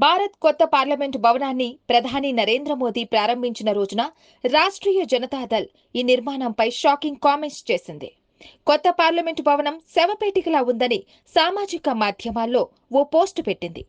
భారత్ కొత్త పార్లమెంటు భవనాన్ని ప్రధాని నరేంద్ర మోదీ ప్రారంభించిన రోజున రాష్ట్రీయ జనతాదళ్ ఈ నిర్మాణంపై షాకింగ్ కామెంట్స్ చేసింది. కొత్త పార్లమెంటు భవనం శవపేటికలా ఉందని సామాజిక మాధ్యమాల్లో ఓ పోస్టు పెట్టింది.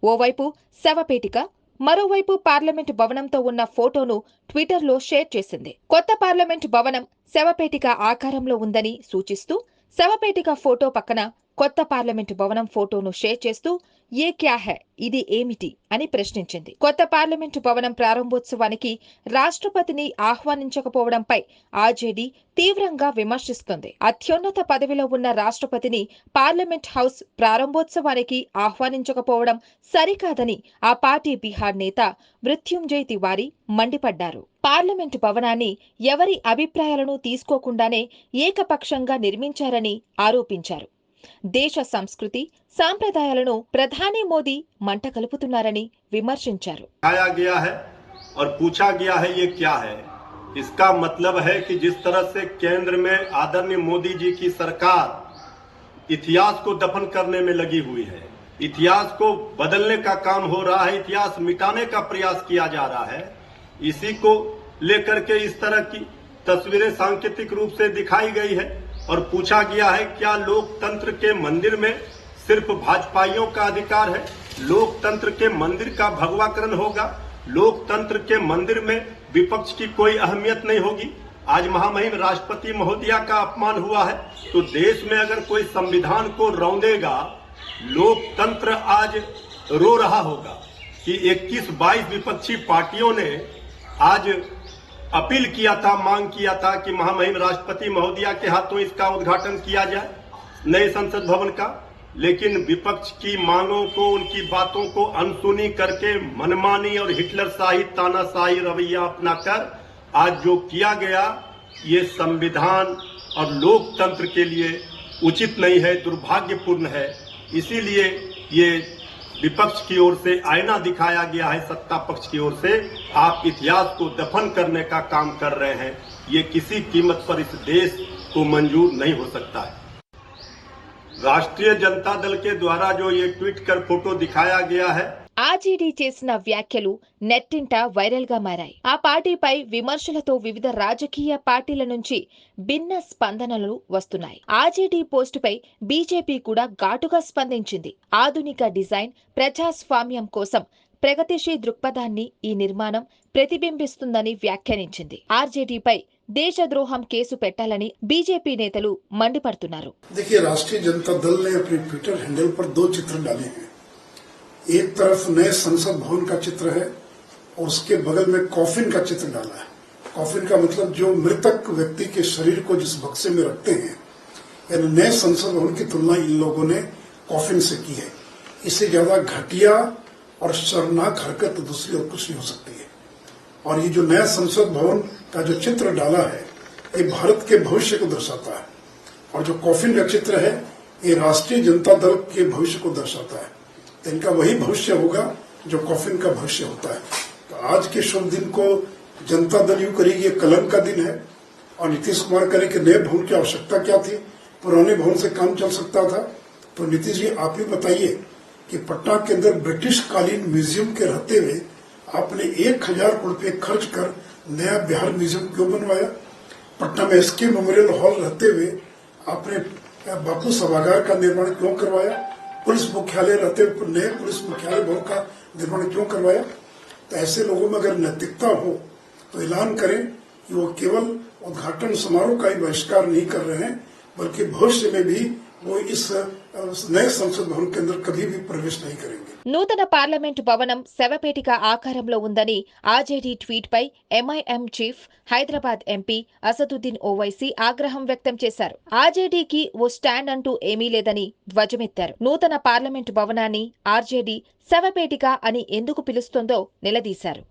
ఓవైపు శవపేటిక, మరోవైపు పార్లమెంటు భవనంతో ఉన్న ఫోటోను ట్విట్టర్లో షేర్ చేసింది. కొత్త పార్లమెంటు భవనం శవపేటిక ఆకారంలో ఉందని సూచిస్తూ శవపేటిక ఫోటో పక్కన కొత్త పార్లమెంటు భవనం ఫోటోను షేర్ చేస్తూ ఏ క్యా హై, ఇది ఏమిటి అని ప్రశ్నించింది. కొత్త పార్లమెంటు భవనం ప్రారంభోత్సవానికి రాష్ట్రపతిని ఆహ్వానించకపోవడంపై ఆర్జేడీ తీవ్రంగా విమర్శిస్తోంది. అత్యున్నత పదవిలో ఉన్న రాష్ట్రపతిని పార్లమెంట్ హౌస్ ప్రారంభోత్సవానికి ఆహ్వానించకపోవడం సరికాదని ఆ పార్టీ బీహార్ నేత మృత్యుంజయ్ తివారీ మండిపడ్డారు. పార్లమెంటు భవనాన్ని ఎవరి అభిప్రాయాలను తీసుకోకుండానే ఏకపక్షంగా నిర్మించారని ఆరోపించారు. దేశ సంస్కృతి సాంప్రదాయాలను ప్రధాని మోదీ మంట కలుపుతున్నారని విమర్శించారు. आया गया है और पूछा गया है ये क्या है। इसका मतलब है कि जिस तरह से केंद्र में आदरणीय मोदी जी की सरकार इतिहास को दफन करने में लगी हुई है, इतिहास को बदलने का काम हो रहा है, इतिहास मिटाने का प्रयास किया जा रहा है, इसी को लेकर के इस तरह की तस्वीरें सांकेतिक रूप से दिखाई गई है और पूछा गया है क्या लोकतंत्र के मंदिर में सिर्फ भाजपाइयों का अधिकार है, लोकतंत्र के मंदिर का भगवाकरण होगा, लोकतंत्र के मंदिर में विपक्ष की कोई अहमियत नहीं होगी। आज महामहिम राष्ट्रपति महोदया का अपमान हुआ है तो देश में अगर कोई संविधान को रौंदेगा, लोकतंत्र आज रो रहा होगा कि 21-22 विपक्षी पार्टियों ने आज अपील किया था, मांग किया था कि महामहिम राष्ट्रपति महोदया के हाथों इसका उद्घाटन किया जाए नए संसद भवन का, लेकिन विपक्ष की मांगों को, उनकी बातों को अनसुनी करके मनमानी और हिटलरशाही तानाशाही रवैया अपनाकर आज जो किया गया ये संविधान और लोकतंत्र के लिए उचित नहीं है, दुर्भाग्यपूर्ण है। इसीलिए ये विपक्ष की ओर से आईना दिखाया गया है, सत्ता पक्ष की ओर से आप इतिहास को दफन करने का काम कर रहे हैं, ये किसी कीमत पर इस देश को मंजूर नहीं हो सकता है। राष्ट्रीय जनता दल के द्वारा जो ये ट्वीट कर फोटो दिखाया गया है, ఆర్జేడీ చేసిన వ్యాఖ్యలు నెట్టింట వైరల్ గా మారాయి. ఆ పార్టీపై విమర్శలతో వివిధ రాజకీయ పార్టీల నుంచి భిన్న స్పందనలు వస్తున్నాయి. ఆర్జేడీ పోస్టుపై బీజేపీ కూడా ఘాటుగా స్పందించింది. ఆధునిక డిజైన్, ప్రజాస్వామ్యం కోసం ప్రగతిశీల దృక్పథాన్ని ఈ నిర్మాణం ప్రతిబింబిస్తుందని వ్యాఖ్యానించింది. ఆర్జేడీపై దేశద్రోహం కేసు పెట్టాలని బీజేపీ నేతలు మండిపడుతున్నారు. देखिए, राष्ट्रीय जनता दल ने अपने ट्विटर हैंडल पर 2 चित्र डाले हैं। एक तरफ नए संसद भवन का चित्र है और उसके बगल में कॉफिन का चित्र डाला है। कॉफिन का मतलब जो मृतक व्यक्ति के शरीर को जिस बक्से में रखते हैं, यानी नए संसद भवन की तुलना इन लोगों ने कॉफिन से की है। इससे ज्यादा घटिया और शर्मनाक हरकत दूसरी और कुछ नहीं हो सकती है। और ये जो नया संसद भवन का जो चित्र डाला है ये भारत के भविष्य को दर्शाता है, और जो कॉफिन का चित्र है ये राष्ट्रीय जनता दल के भविष्य को दर्शाता है। तो इनका वही भविष्य होगा जो कॉफिन का भविष्य होता है। तो आज के शुभ दिन को जनता दल यूं करेगी ये कलंक का दिन है, और नीतीश कुमार करें कि नए भवन की आवश्यकता क्या थी, पुराने भवन से काम चल सकता था। तो नीतीश जी आप ही बताइए कि पटना के अंदर ब्रिटिश कालीन म्यूजियम के रहते हुए आपने 1000 करोड़ रुपए खर्च कर नया बिहार म्यूजियम क्यों बनवाया? पटना में एसके मेमोरियल हॉल रहते हुए आपने बापू सभागार का निर्माण क्यों करवाया? पुलिस मुख्यालय रहते हुए नए पुलिस मुख्यालय भवन का निर्माण क्यों करवाया? तो ऐसे लोगों में अगर नैतिकता हो तो ऐलान करें कि वो केवल उद्घाटन समारोह का ही बहिष्कार नहीं कर रहे हैं, बल्कि भविष्य में भी वो इस नए संसद भवन के अंदर कभी भी प्रवेश नहीं करेंगे। నూతన పార్లమెంటు భవనం శవపేటిక ఆకారంలో ఉందని ఆర్జేడీ ట్వీట్ పై MIM chief, Hyderabad MP Asaduddin Owaisi ఆగ్రహం వ్యక్తం చేశారు. ఆర్జేడీకి ఓ స్టాండ్ అంటూ ఏమీ లేదని ధ్వజమెత్తారు. నూతన పార్లమెంటు భవనాన్ని ఆర్జేడీ శవపేటిక అని ఎందుకు పిలుస్తోందో నిలదీశారు.